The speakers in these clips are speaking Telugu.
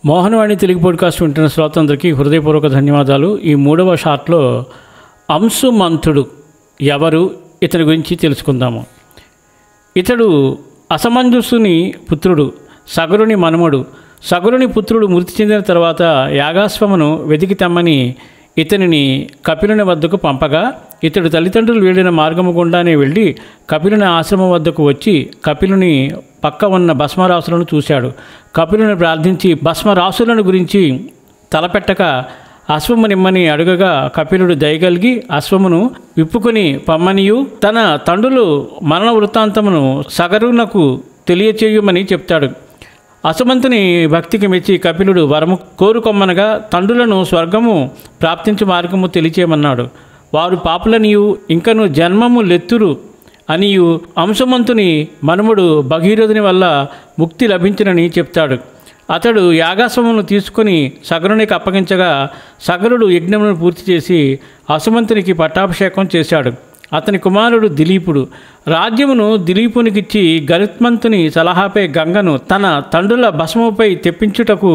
మోహనవాణి తెలుగు పాడ్కాస్ట్ వింటున్న శ్రోతలందరికీ హృదయపూర్వక ధన్యవాదాలు. ఈ మూడవ షాట్లో అంశుమంతుడు ఎవరు, ఇతని గురించి తెలుసుకుందాము. ఇతడు అసమంజసుని పుత్రుడు, సగరుని మనుమడు. సగరుని పుత్రుడు మృతి చెందిన తర్వాత యాగాశ్వమును వెతికి తెమ్మని ఇతనిని కపిలుని వద్దకు పంపగా, ఇతడు తల్లిదండ్రులు వెళ్ళిన మార్గము గుండానే వెళ్ళి కపిలుని ఆశ్రమం వద్దకు వచ్చి కపిలుని పక్క ఉన్న భస్మరాసులను చూశాడు. కపిలుని ప్రార్థించి భస్మరాసులను గురించి తలపెట్టక అశ్వము నిమ్మని అడుగగా కపిలుడు దయగలిగి అశ్వమును విప్పుకొని పమ్మనియు తన తండ్రులు మరణ వృత్తాంతమును సగరునకు తెలియచేయమని చెప్తాడు. అసమంతుని భక్తికి మెచ్చి కపిలుడు వరము కోరుకొమ్మనగా తండ్రులను స్వర్గము ప్రాప్తించు మార్గము తెలియచేయమన్నాడు. వారు పాపులనియు ఇంకను జన్మము లెత్తురు అనియు అంశమంతుని మనుమడు భగీరథుని వల్ల ముక్తి లభించునని చెప్తాడు. అతడు యాగాశ్వమును తీసుకొని సగరునికి అప్పగించగా సగరుడు యజ్ఞమును పూర్తి చేసి అసమంతునికి పట్టాభిషేకం చేశాడు. అతని కుమారుడు దిలీపుడు. రాజ్యమును దిలీపునికిచ్చి గరుత్మంతుని సలహాపై గంగను తన తండ్రుల భస్మముపై తెప్పించుటకు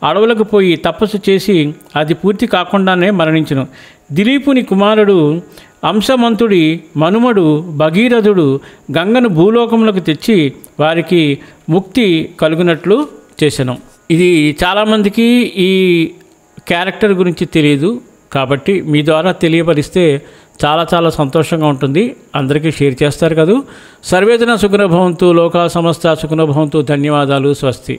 అడవులకు పోయి తపస్సు చేసి అది పూర్తి కాకుండానే మరణించును. దిలీపుని కుమారుడు అంశమంతుడి మనుమడు భగీరథుడు గంగను భూలోకములకు తెచ్చి వారికి ముక్తి కలుగునట్లు చేసెను. ఇది చాలామందికి ఈ క్యారెక్టర్ గురించి తెలియదు, కాబట్టి మీ ద్వారా తెలియపరిస్తే చాలా సంతోషంగా ఉంటుంది. అందరికీ షేర్ చేస్తారు కదా. సర్వేజన సుఖినో భవంతు, లోకా సమస్త సుఖినో భవంతు. ధన్యవాదాలు. స్వస్తి.